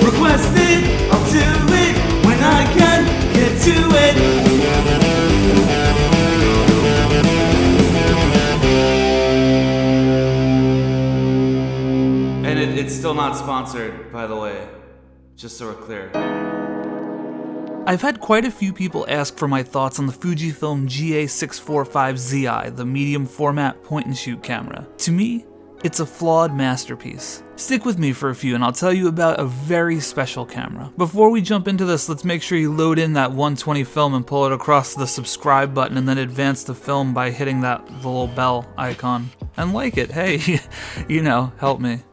Request it, I'll do it when I can get to it. And it's still not sponsored, by the way, just so we're clear. I've had quite a few people ask for my thoughts on the FujiFilm GA645Zi, the medium format point-and-shoot camera. To me, it's a flawed masterpiece. Stick with me for a few and I'll tell you about a very special camera. Before we jump into this, let's make sure you load in that 120 film and pull it across the subscribe button and then advance the film by hitting the little bell icon. And like it, hey, you know, help me.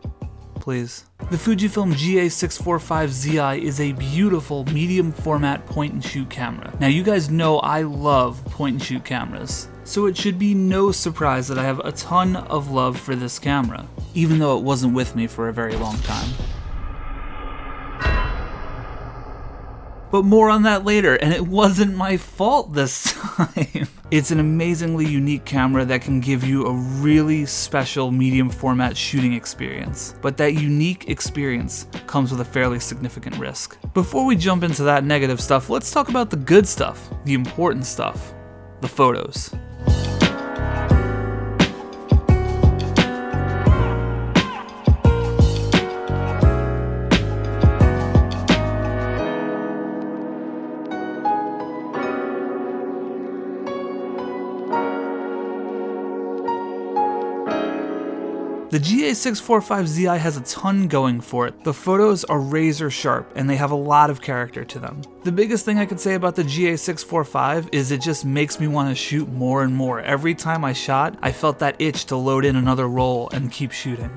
Please. The FujiFilm GA645Zi is a beautiful medium format point-and-shoot camera. Now you guys know I love point-and-shoot cameras, so it should be no surprise that I have a ton of love for this camera, even though it wasn't with me for a very long time. But more on that later, and it wasn't my fault this time. It's an amazingly unique camera that can give you a really special medium format shooting experience. But that unique experience comes with a fairly significant risk. Before we jump into that negative stuff, let's talk about the good stuff, the important stuff, the photos. The GA645Zi has a ton going for it. The photos are razor sharp and they have a lot of character to them. The biggest thing I could say about the GA645 is it just makes me want to shoot more and more. Every time I shot, I felt that itch to load in another roll and keep shooting.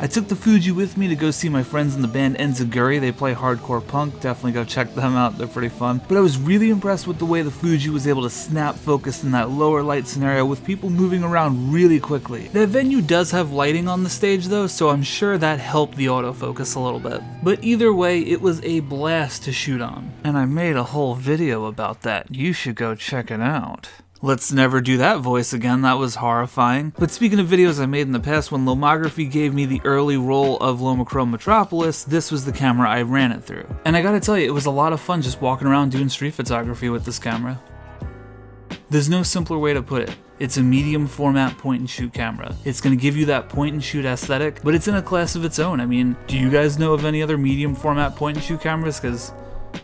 I took the Fuji with me to go see my friends in the band Enziguri. They play hardcore punk, definitely go check them out, they're pretty fun. But I was really impressed with the way the Fuji was able to snap focus in that lower light scenario with people moving around really quickly. That venue does have lighting on the stage though, so I'm sure that helped the autofocus a little bit. But either way, it was a blast to shoot on. And I made a whole video about that, you should go check it out. Let's never do that voice again, that was horrifying. But speaking of videos I made in the past, when Lomography gave me the early roll of Lomachrome Metropolis, this was the camera I ran it through. And I gotta tell you, it was a lot of fun just walking around doing street photography with this camera. There's no simpler way to put it. It's a medium format point and shoot camera. It's gonna give you that point and shoot aesthetic, but it's in a class of its own. I mean, do you guys know of any other medium format point and shoot cameras? Cause,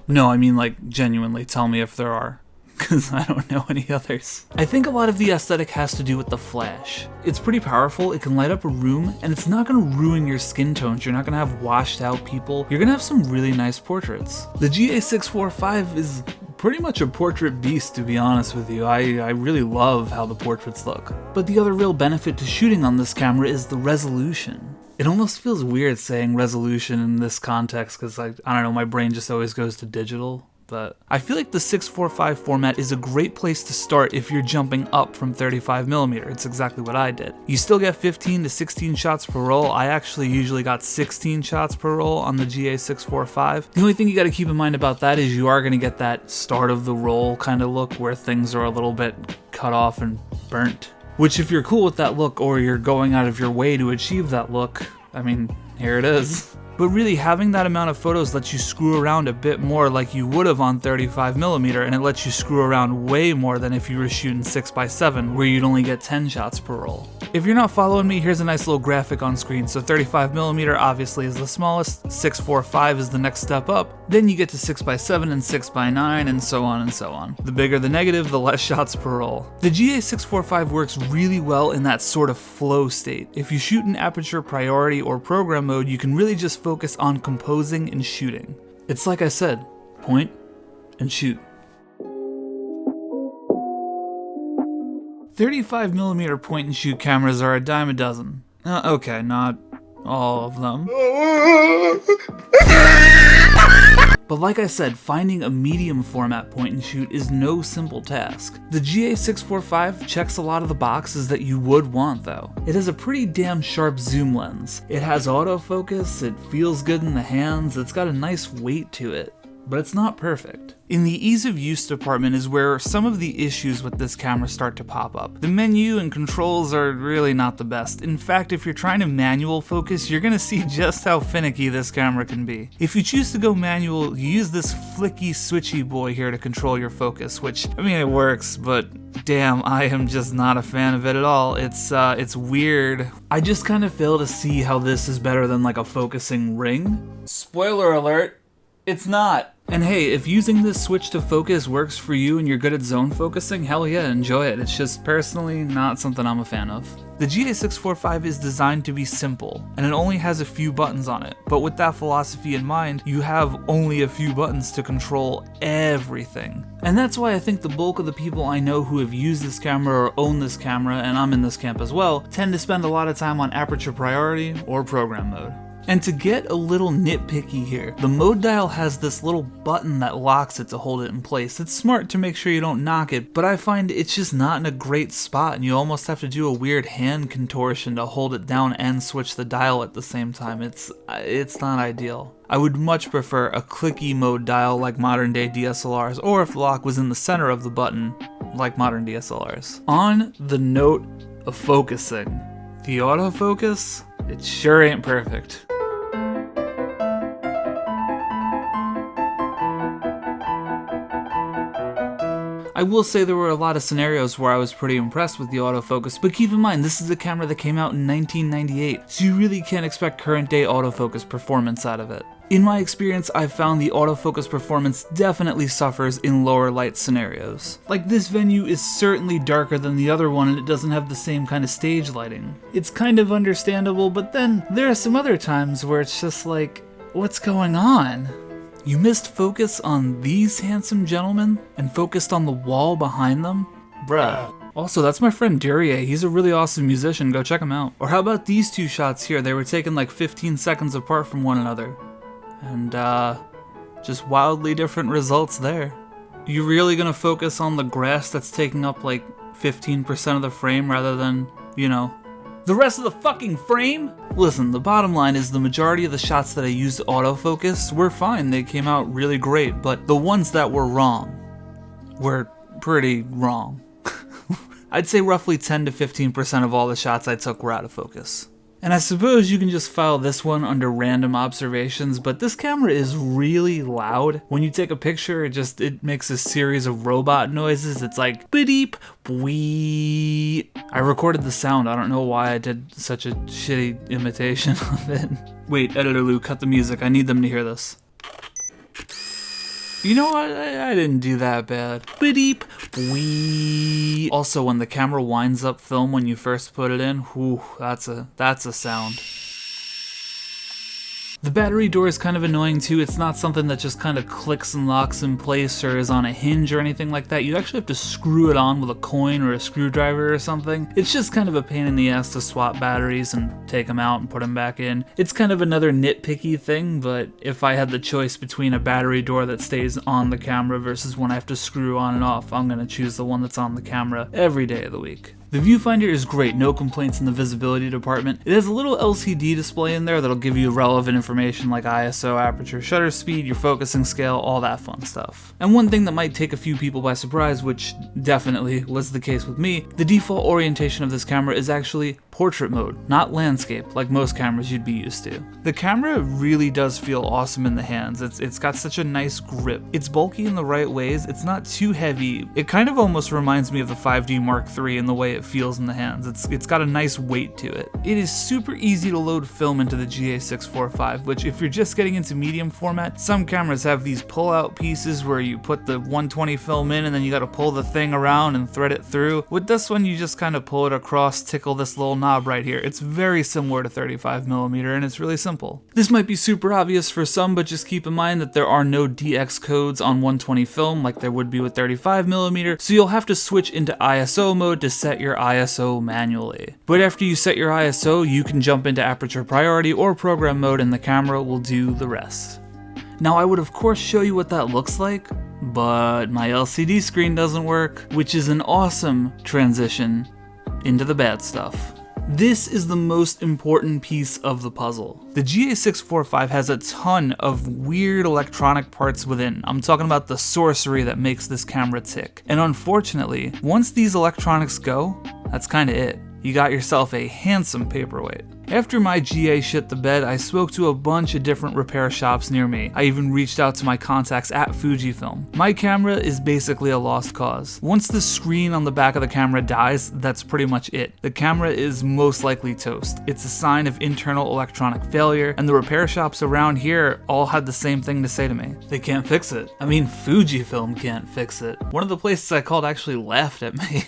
no, I mean like genuinely, tell me if there are. Because I don't know any others. I think a lot of the aesthetic has to do with the flash. It's pretty powerful, it can light up a room, and it's not going to ruin your skin tones. You're not going to have washed out people. You're going to have some really nice portraits. The GA645 is pretty much a portrait beast, to be honest with you. I really love how the portraits look. But the other real benefit to shooting on this camera is the resolution. It almost feels weird saying resolution in this context because I don't know, my brain just always goes to digital. But I feel like the 645 format is a great place to start if you're jumping up from 35mm. It's exactly what I did. You still get 15 to 16 shots per roll. I actually usually got 16 shots per roll on the GA645. The only thing you got to keep in mind about that is you are going to get that start of the roll kind of look where things are a little bit cut off and burnt. Which if you're cool with that look or you're going out of your way to achieve that look, I mean, here it is. But really, having that amount of photos lets you screw around a bit more like you would have on 35mm, and it lets you screw around way more than if you were shooting 6x7, where you'd only get 10 shots per roll. If you're not following me, here's a nice little graphic on screen. So 35mm obviously is the smallest, 645 is the next step up, then you get to 6x7 and 6x9 and so on and so on. The bigger the negative, the less shots per roll. The GA645 works really well in that sort of flow state. If you shoot in aperture priority or program mode, you can really just focus on composing and shooting. It's like I said, point and shoot. 35mm point and shoot cameras are a dime a dozen. Okay, not all of them. But like I said, finding a medium format point and shoot is no simple task. The GA645 checks a lot of the boxes that you would want though. It has a pretty damn sharp zoom lens. It has autofocus, it feels good in the hands, it's got a nice weight to it. but it's not perfect. In the ease of use department is where some of the issues with this camera start to pop up. The menu and controls are really not the best. In fact, if you're trying to manual focus, you're gonna see just how finicky this camera can be. If you choose to go manual, you use this flicky, switchy boy here to control your focus, which, I mean, it works, but damn, I am just not a fan of it at all. It's weird. I just kind of fail to see how this is better than like a focusing ring. Spoiler alert, it's not. And hey, if using this switch to focus works for you and you're good at zone focusing, hell yeah, enjoy it. It's just personally not something I'm a fan of. The GA645 is designed to be simple, and it only has a few buttons on it. But with that philosophy in mind, you have only a few buttons to control everything. And that's why I think the bulk of the people I know who have used this camera or own this camera, and I'm in this camp as well, tend to spend a lot of time on aperture priority or program mode. And to get a little nitpicky here, the mode dial has this little button that locks it to hold it in place. It's smart to make sure you don't knock it, but I find it's just not in a great spot and you almost have to do a weird hand contortion to hold it down and switch the dial at the same time. It's not ideal. I would much prefer a clicky mode dial like modern day DSLRs, or if the lock was in the center of the button like modern DSLRs. On the note of focusing, the autofocus, it sure ain't perfect. I will say there were a lot of scenarios where I was pretty impressed with the autofocus, but keep in mind this is a camera that came out in 1998, so you really can't expect current day autofocus performance out of it. In my experience, I've found the autofocus performance definitely suffers in lower light scenarios. Like this venue is certainly darker than the other one and it doesn't have the same kind of stage lighting. It's kind of understandable, but then there are some other times where it's just like, what's going on? You missed focus on these handsome gentlemen and focused on the wall behind them? Bruh. Also, that's my friend Duryea. He's a really awesome musician. Go check him out. Or how about these two shots here? They were taken like 15 seconds apart from one another. And, just wildly different results there. You really gonna focus on the grass that's taking up like 15% of the frame rather than, you know, the rest of the fucking frame? Listen, the bottom line is the majority of the shots that I used autofocus were fine. They came out really great, but the ones that were wrong were pretty wrong. I'd say roughly 10 to 15% of all the shots I took were out of focus. And I suppose you can just file this one under random observations, but this camera is really loud. When you take a picture, it makes a series of robot noises. It's like, beep, wee. I recorded the sound. I don't know why I did such a shitty imitation of it. Wait, Editor Lou, cut the music. I need them to hear this. You know what? I didn't do that bad. Beep, wee. Also, when the camera winds up film when you first put it in, whew, that's a sound. The battery door is kind of annoying too. It's not something that just kind of clicks and locks in place or is on a hinge or anything like that. You actually have to screw it on with a coin or a screwdriver or something. It's just kind of a pain in the ass to swap batteries and take them out and put them back in. It's kind of another nitpicky thing, but if I had the choice between a battery door that stays on the camera versus one I have to screw on and off, I'm gonna choose the one that's on the camera every day of the week. The viewfinder is great, no complaints in the visibility department. It has a little LCD display in there that'll give you relevant information like ISO, aperture, shutter speed, your focusing scale, all that fun stuff. And one thing that might take a few people by surprise, which definitely was the case with me, the default orientation of this camera is actually portrait mode, not landscape like most cameras you'd be used to. The camera really does feel awesome in the hands. It's got such a nice grip. It's bulky in the right ways, it's not too heavy. It kind of almost reminds me of the 5D Mark III in the way it feels in the hands. It's got a nice weight to it. It is super easy to load film into the GA645, which if you're just getting into medium format, some cameras have these pull-out pieces where you put the 120 film in and then you gotta pull the thing around and thread it through. With this one, you just kind of pull it across, tickle this little knob right here. It's very similar to 35mm and it's really simple. This might be super obvious for some, but just keep in mind that there are no DX codes on 120 film like there would be with 35mm, so you'll have to switch into ISO mode to set your ISO manually. But after you set your ISO, you can jump into aperture priority or program mode and the camera will do the rest. Now I would of course show you what that looks like, but my LCD screen doesn't work, which is an awesome transition into the bad stuff. This is the most important piece of the puzzle. The GA645 has a ton of weird electronic parts within. I'm talking about the sorcery that makes this camera tick. And unfortunately, once these electronics go, that's kinda it. You got yourself a handsome paperweight. After my GA shit the bed, I spoke to a bunch of different repair shops near me. I even reached out to my contacts at FujiFilm. My camera is basically a lost cause. Once the screen on the back of the camera dies, that's pretty much it. The camera is most likely toast. It's a sign of internal electronic failure, and the repair shops around here all had the same thing to say to me. They can't fix it. I mean, FujiFilm can't fix it. One of the places I called actually laughed at me.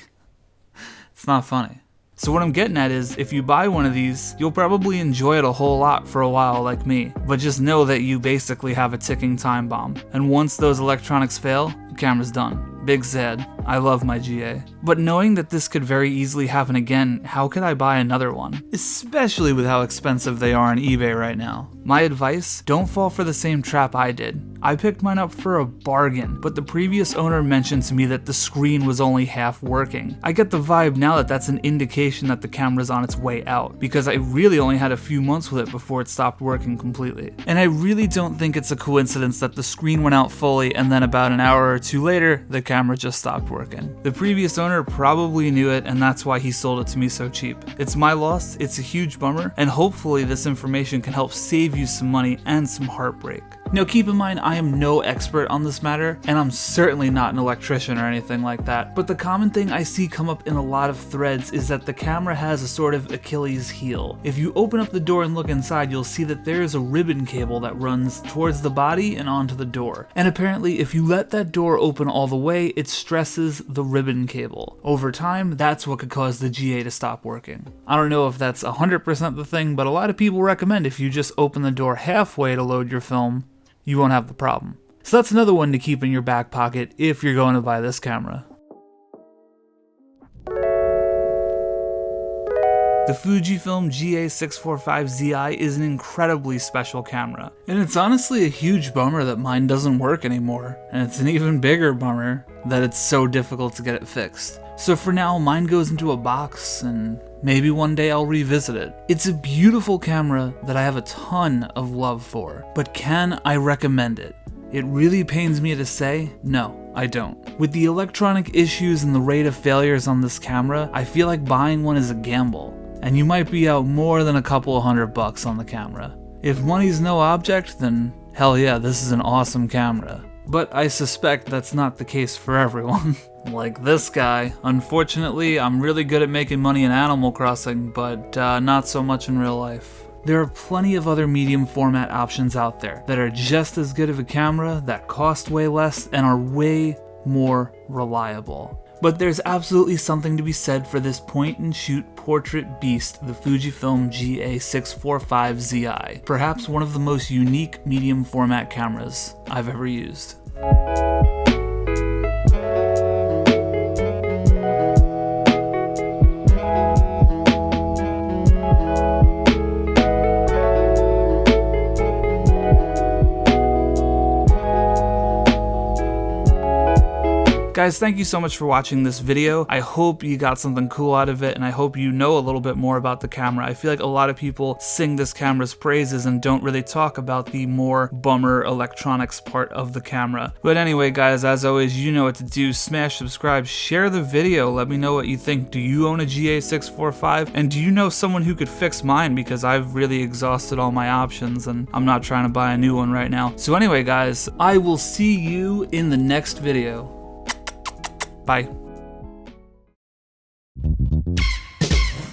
It's not funny. So what I'm getting at is, if you buy one of these, you'll probably enjoy it a whole lot for a while like me, but just know that you basically have a ticking time bomb. And once those electronics fail, the camera's done. Big sad. I love my GA. But knowing that this could very easily happen again, how could I buy another one? Especially with how expensive they are on eBay right now. My advice, don't fall for the same trap I did. I picked mine up for a bargain, but the previous owner mentioned to me that the screen was only half working. I get the vibe now that that's an indication that the camera's on its way out, because I really only had a few months with it before it stopped working completely. And I really don't think it's a coincidence that the screen went out fully and then about an hour or two later, the camera just stopped working. The previous owner probably knew it, and that's why he sold it to me so cheap. It's my loss, it's a huge bummer, and hopefully this information can help save you some money and some heartbreak. Now keep in mind, I am no expert on this matter, and I'm certainly not an electrician or anything like that, but the common thing I see come up in a lot of threads is that the camera has a sort of Achilles heel. If you open up the door and look inside, you'll see that there is a ribbon cable that runs towards the body and onto the door. And apparently, if you let that door open all the way, it stresses the ribbon cable. Over time, that's what could cause the GA to stop working. I don't know if that's 100% the thing, but a lot of people recommend if you just open the door halfway to load your film, you won't have the problem. So that's another one to keep in your back pocket if you're going to buy this camera. The FujiFilm GA645Zi is an incredibly special camera, and it's honestly a huge bummer that mine doesn't work anymore, and it's an even bigger bummer that it's so difficult to get it fixed. So for now, mine goes into a box, and maybe one day I'll revisit it. It's a beautiful camera that I have a ton of love for, but can I recommend it? It really pains me to say, no, I don't. With the electronic issues and the rate of failures on this camera, I feel like buying one is a gamble, and you might be out more than a couple of $100 on the camera. If money's no object, then hell yeah, this is an awesome camera. But I suspect that's not the case for everyone. Like this guy. Unfortunately, I'm really good at making money in Animal Crossing, but not so much in real life. There are plenty of other medium format options out there that are just as good of a camera, that cost way less, and are way more reliable. But there's absolutely something to be said for this point-and-shoot portrait beast, the FujiFilm GA645Zi, perhaps one of the most unique medium format cameras I've ever used. Guys, thank you so much for watching this video. I hope you got something cool out of it, and I hope you know a little bit more about the camera. I feel like a lot of people sing this camera's praises and don't really talk about the more bummer electronics part of the camera. But anyway, guys, as always, you know what to do. Smash subscribe, share the video, let me know what you think. Do you own a GA645? And do you know someone who could fix mine? Because I've really exhausted all my options and I'm not trying to buy a new one right now. So anyway, guys, I will see you in the next video. Bye.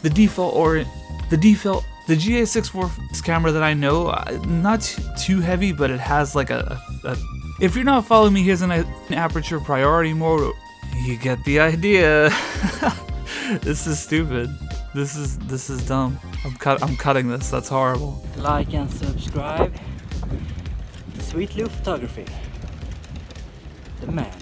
The GA645 camera that I know, not too heavy, but it has like a if you're not following me, here's an aperture priority mode. You get the idea. This is stupid. This is dumb. I'm cutting this. That's horrible. Like and subscribe to Sweet Lou Photography. The man.